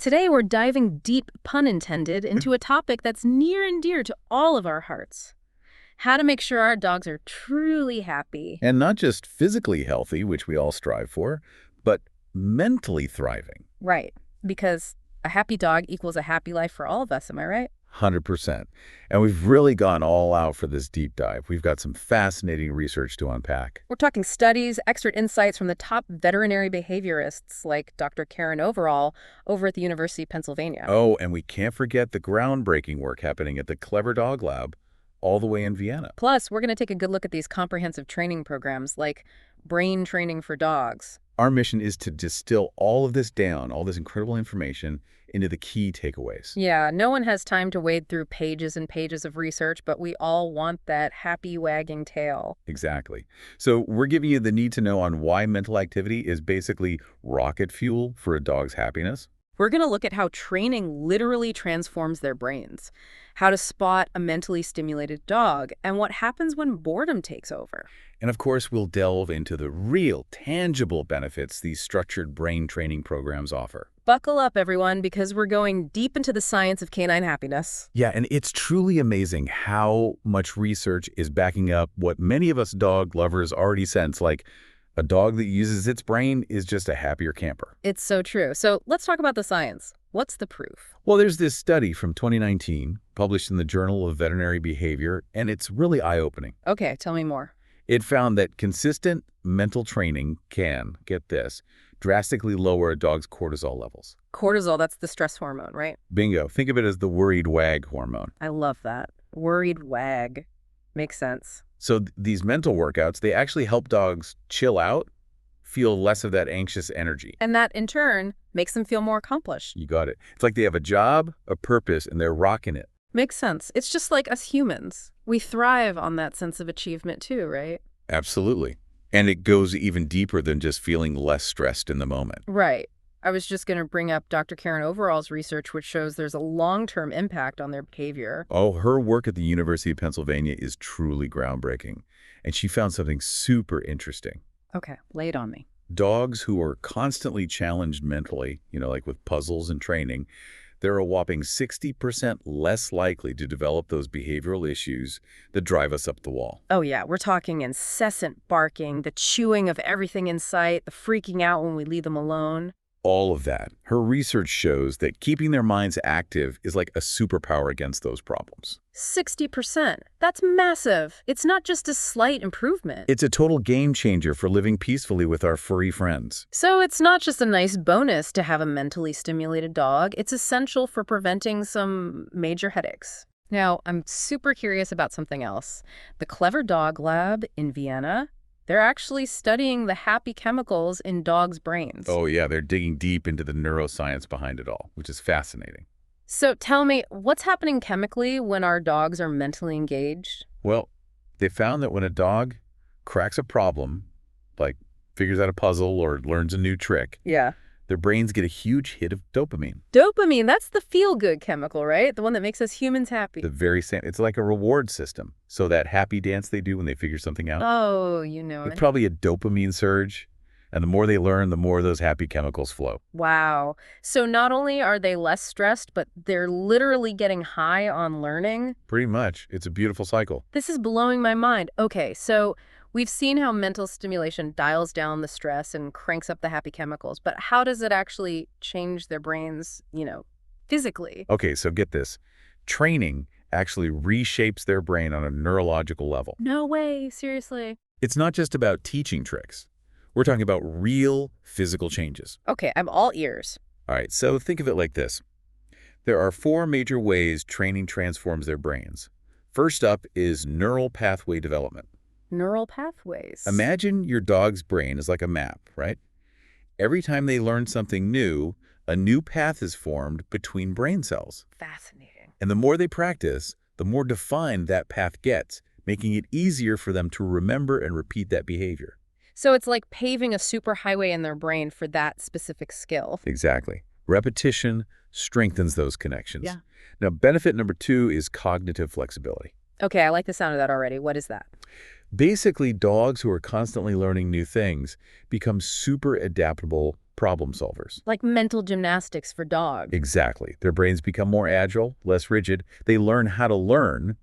Today we're diving deep, pun intended, into a topic that's near and dear to all of our hearts. How to make sure our dogs are truly happy. And not just physically healthy, which we all strive for, but mentally thriving. Right, because a happy dog equals a happy life for all of us, am I right? 100%. And we've really gone all out for this deep dive. We've got some fascinating research to unpack. We're talking studies, expert insights from the top veterinary behaviorists like Dr. Karen Overall over at the University of Pennsylvania. Oh, and we can't forget the groundbreaking work happening at the Clever Dog Lab all the way in Vienna. Plus, we're going to take a good look at these comprehensive training programs like brain training for dogs. Our mission is to distill all of this down, all this incredible information, into the key takeaways. Yeah, no one has time to wade through pages and pages of research, but we all want that happy wagging tail. Exactly. So we're giving you the need to know on why mental activity is basically rocket fuel for a dog's happiness. We're going to look at how training literally transforms their brains, how to spot a mentally stimulated dog, and what happens when boredom takes over. And of course, we'll delve into the real, tangible benefits these structured brain training programs offer. Buckle up, everyone, because we're going deep into the science of canine happiness. Yeah, and it's truly amazing how much research is backing up what many of us dog lovers already sense, like a dog that uses its brain is just a happier camper. It's so true. So let's talk about the science. What's the proof? Well, there's this study from 2019 published in the Journal of Veterinary Behavior, and it's really eye-opening. Okay, tell me more. It found that consistent mental training can, get this, drastically lower a dog's cortisol levels. Cortisol, that's the stress hormone, right? Bingo. Think of it as the worried wag hormone. I love that. Worried wag. Makes sense. So these mental workouts, they actually help dogs chill out, feel less of that anxious energy. And that, in turn, makes them feel more accomplished. You got it. It's like they have a job, a purpose, and they're rocking it. Makes sense. It's just like us humans. We thrive on that sense of achievement too, right? Absolutely. And it goes even deeper than just feeling less stressed in the moment. Right. I was just going to bring up Dr. Karen Overall's research, which shows there's a long-term impact on their behavior. Oh, her work at the University of Pennsylvania is truly groundbreaking. And she found something super interesting. Okay, lay it on me. Dogs who are constantly challenged mentally, like with puzzles and training, they're a whopping 60% less likely to develop those behavioral issues that drive us up the wall. Oh yeah, we're talking incessant barking, the chewing of everything in sight, the freaking out when we leave them alone. All of that. Her research shows that keeping their minds active is like a superpower against those problems. 60%. That's massive. It's not just a slight improvement. It's a total game changer for living peacefully with our furry friends. So it's not just a nice bonus to have a mentally stimulated dog. It's essential for preventing some major headaches. Now, I'm super curious about something else. The Clever Dog Lab in Vienna, they're actually studying the happy chemicals in dogs' brains. Oh yeah, they're digging deep into the neuroscience behind it all, which is fascinating. So tell me, what's happening chemically when our dogs are mentally engaged? Well, they found that when a dog cracks a problem, like figures out a puzzle or learns a new trick, Yeah. their brains get a huge hit of dopamine. Dopamine, that's the feel-good chemical, right? The one that makes us humans happy. The very same. It's like a reward system. So that happy dance they do when they figure something out, Oh, you know it's it. probably a dopamine surge. And the more they learn, the more those happy chemicals flow. Wow. So not only are they less stressed, but they're literally getting high on learning? Pretty much. It's a beautiful cycle. This is blowing my mind. Okay, so we've seen how mental stimulation dials down the stress and cranks up the happy chemicals, but how does it actually change their brains, physically? Okay, so get this. Training actually reshapes their brain on a neurological level. No way, seriously. It's not just about teaching tricks. We're talking about real physical changes. Okay, I'm all ears. All right, so think of it like this. There are 4 major ways training transforms their brains. First up is neural pathway development. Neural pathways. Imagine your dog's brain is like a map, right? Every time they learn something new, a new path is formed between brain cells. Fascinating. And the more they practice, the more defined that path gets, making it easier for them to remember and repeat that behavior. So it's like paving a superhighway in their brain for that specific skill. Exactly. Repetition strengthens those connections. Yeah. Now, benefit number 2 is cognitive flexibility. Okay, I like the sound of that already. What is that? Basically, dogs who are constantly learning new things become super adaptable problem solvers. Like mental gymnastics for dogs. Exactly. Their brains become more agile, less rigid. They learn how to learn,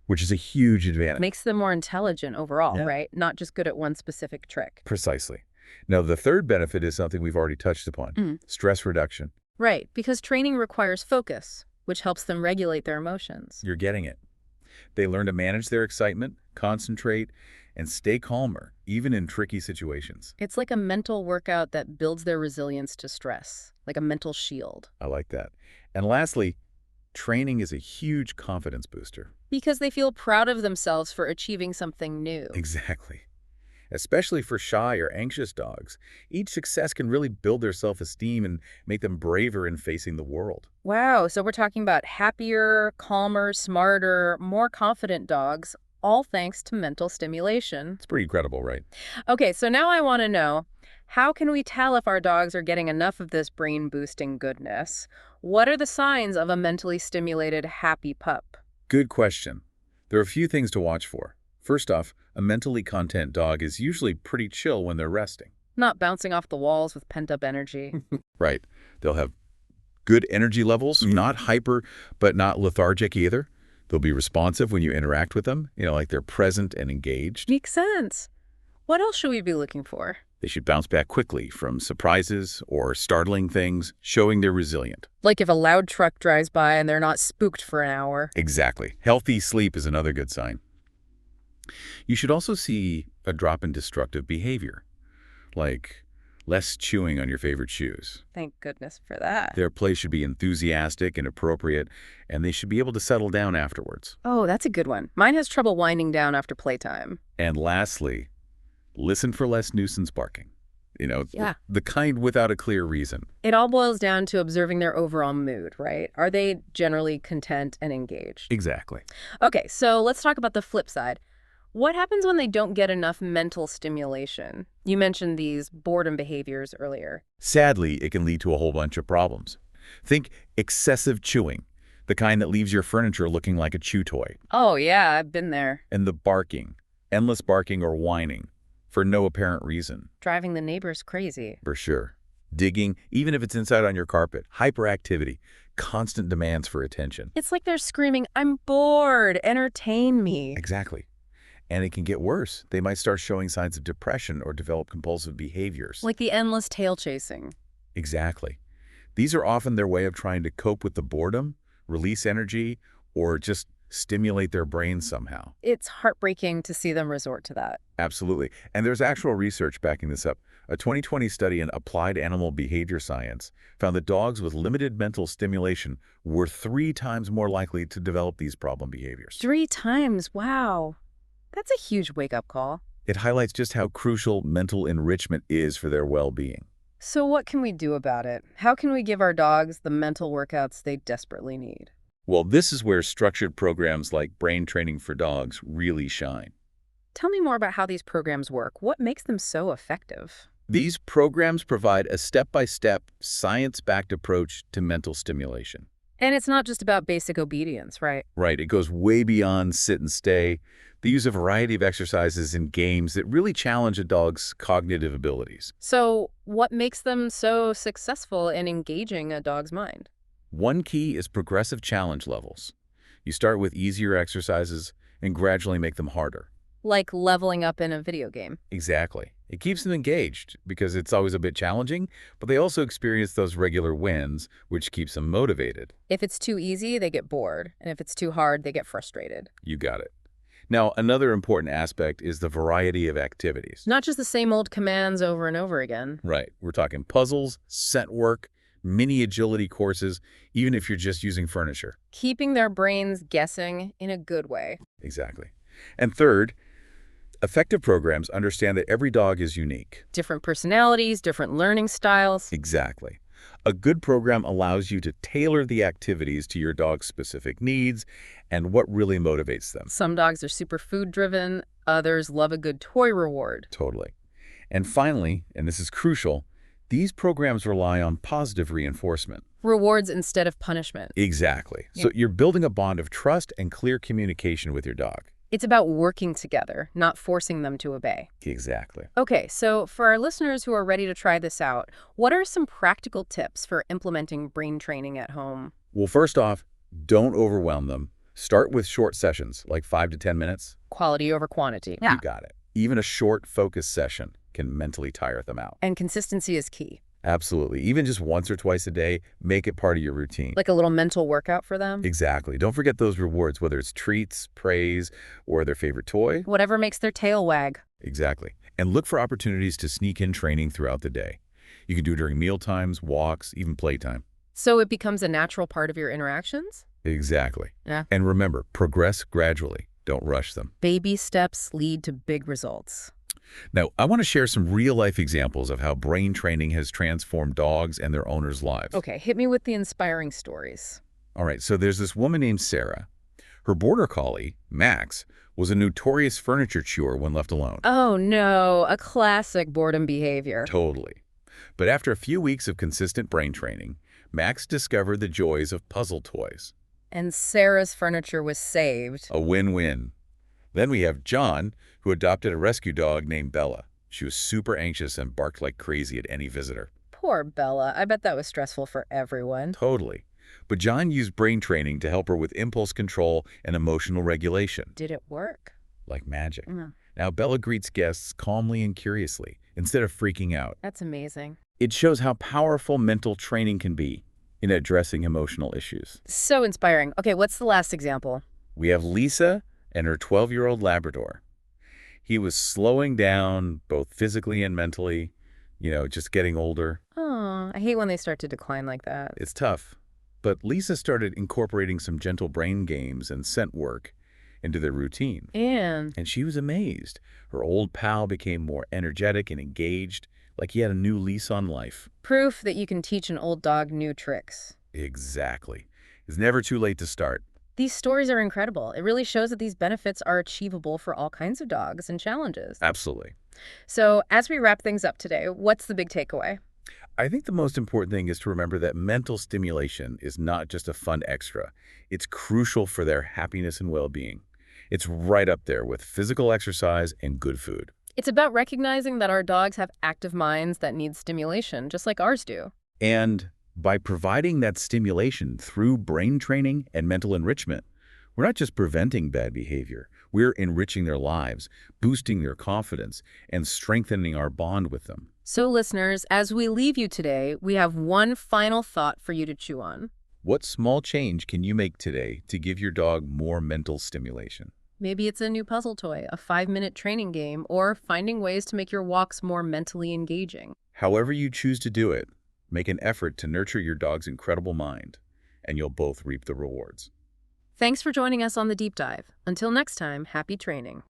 which is a huge advantage. Makes them more intelligent overall, Yeah. right? Not just good at one specific trick. Precisely. Now, the third benefit is something we've already touched upon, stress reduction. Right, because training requires focus, which helps them regulate their emotions. You're getting it. They learn to manage their excitement, concentrate, and stay calmer, even in tricky situations. It's like a mental workout that builds their resilience to stress, like a mental shield. I like that. And lastly, training is a huge confidence booster. Because they feel proud of themselves for achieving something new. Exactly. Especially for shy or anxious dogs, each success can really build their self-esteem and make them braver in facing the world. Wow, so we're talking about happier, calmer, smarter, more confident dogs, all thanks to mental stimulation. It's pretty incredible, right? Okay, so now I want to know, how can we tell if our dogs are getting enough of this brain-boosting goodness? What are the signs of a mentally stimulated, happy pup? Good question. There are a few things to watch for. First off, a mentally content dog is usually pretty chill when they're resting. Not bouncing off the walls with pent-up energy. Right. They'll have good energy levels, not hyper, but not lethargic either. They'll be responsive when you interact with them, like they're present and engaged. Makes sense. What else should we be looking for? They should bounce back quickly from surprises or startling things, showing they're resilient. Like if a loud truck drives by and they're not spooked for an hour. Exactly. Healthy sleep is another good sign. You should also see a drop in destructive behavior, like less chewing on your favorite shoes. Thank goodness for that. Their play should be enthusiastic and appropriate, and they should be able to settle down afterwards. Oh, that's a good one. Mine has trouble winding down after playtime. And lastly, listen for less nuisance barking. Yeah. The kind without a clear reason. It all boils down to observing their overall mood, right? Are they generally content and engaged? Exactly. Okay, so let's talk about the flip side. What happens when they don't get enough mental stimulation? You mentioned these boredom behaviors earlier. Sadly, it can lead to a whole bunch of problems. Think excessive chewing, the kind that leaves your furniture looking like a chew toy. Oh, yeah, I've been there. And the barking, endless barking or whining, for no apparent reason. Driving the neighbors crazy. For sure. Digging, even if it's inside on your carpet. Hyperactivity, constant demands for attention. It's like they're screaming, "I'm bored, entertain me." Exactly. And it can get worse. They might start showing signs of depression or develop compulsive behaviors. Like the endless tail chasing. Exactly. These are often their way of trying to cope with the boredom, release energy, or just stimulate their brains somehow. It's heartbreaking to see them resort to that. Absolutely. And there's actual research backing this up. A 2020 study in applied animal behavior science found that dogs with limited mental stimulation were 3 times more likely to develop these problem behaviors. 3 times, wow. That's a huge wake-up call. It highlights just how crucial mental enrichment is for their well-being. So what can we do about it? How can we give our dogs the mental workouts they desperately need? Well, this is where structured programs like brain training for dogs really shine. Tell me more about how these programs work. What makes them so effective? These programs provide a step-by-step, science-backed approach to mental stimulation. And it's not just about basic obedience, right? Right, it goes way beyond sit and stay. They use a variety of exercises and games that really challenge a dog's cognitive abilities. So what makes them so successful in engaging a dog's mind? One key is progressive challenge levels. You start with easier exercises and gradually make them harder. Like leveling up in a video game. Exactly. It keeps them engaged because it's always a bit challenging, but they also experience those regular wins, which keeps them motivated. If it's too easy, they get bored. And if it's too hard, they get frustrated. You got it. Now, another important aspect is the variety of activities. Not just the same old commands over and over again. Right. We're talking puzzles, scent work, mini agility courses, even if you're just using furniture. Keeping their brains guessing in a good way. Exactly. And third, effective programs understand that every dog is unique. Different personalities, different learning styles. Exactly. A good program allows you to tailor the activities to your dog's specific needs and what really motivates them. Some dogs are super food-driven. Others love a good toy reward. Totally. And finally, and this is crucial, these programs rely on positive reinforcement. Rewards instead of punishment. Exactly. Yeah. So you're building a bond of trust and clear communication with your dog. It's about working together, not forcing them to obey. Exactly. Okay, so for our listeners who are ready to try this out, what are some practical tips for implementing brain training at home? Well, first off, don't overwhelm them. Start with short sessions, like 5 to 10 minutes. Quality over quantity. You got it. Even a short focus session can mentally tire them out. And consistency is key. Absolutely. Even just once or twice a day, make it part of your routine. Like a little mental workout for them? Exactly. Don't forget those rewards, whether it's treats, praise, or their favorite toy. Whatever makes their tail wag. Exactly. And look for opportunities to sneak in training throughout the day. You can do it during meal times, walks, even playtime. So it becomes a natural part of your interactions? Exactly. Yeah. And remember, progress gradually. Don't rush them. Baby steps lead to big results. Now, I want to share some real-life examples of how brain training has transformed dogs and their owners' lives. Okay, hit me with the inspiring stories. All right, so there's this woman named Sarah. Her border collie, Max, was a notorious furniture chewer when left alone. Oh no, a classic boredom behavior. Totally. But after a few weeks of consistent brain training, Max discovered the joys of puzzle toys. And Sarah's furniture was saved. A win-win. Then we have John, who adopted a rescue dog named Bella. She was super anxious and barked like crazy at any visitor. Poor Bella. I bet that was stressful for everyone. Totally. But John used brain training to help her with impulse control and emotional regulation. Did it work? Like magic. Mm, Now, Bella greets guests calmly and curiously, instead of freaking out. that's amazing. It shows how powerful mental training can be in addressing emotional issues. So inspiring. Okay, what's the last example? We have Lisa and her 12-year-old Labrador. He was slowing down both physically and mentally, just getting older. Oh, I hate when they start to decline like that. It's tough. But Lisa started incorporating some gentle brain games and scent work into their routine. And And she was amazed. Her old pal became more energetic and engaged, like he had a new lease on life. proof that you can teach an old dog new tricks. Exactly. It's never too late to start. These stories are incredible. It really shows that these benefits are achievable for all kinds of dogs and challenges. Absolutely. So, as we wrap things up today, what's the big takeaway? I think the most important thing is to remember that mental stimulation is not just a fun extra. It's crucial for their happiness and well-being. It's right up there with physical exercise and good food. It's about recognizing that our dogs have active minds that need stimulation, just like ours do. And by providing that stimulation through brain training and mental enrichment, we're not just preventing bad behavior. We're enriching their lives, boosting their confidence, and strengthening our bond with them. So, listeners, as we leave you today, we have one final thought for you to chew on. What small change can you make today to give your dog more mental stimulation? Maybe it's a new puzzle toy, a 5-minute training game, or finding ways to make your walks more mentally engaging. However you choose to do it, make an effort to nurture your dog's incredible mind, and you'll both reap the rewards. Thanks for joining us on the Deep Dive. Until next time, happy training.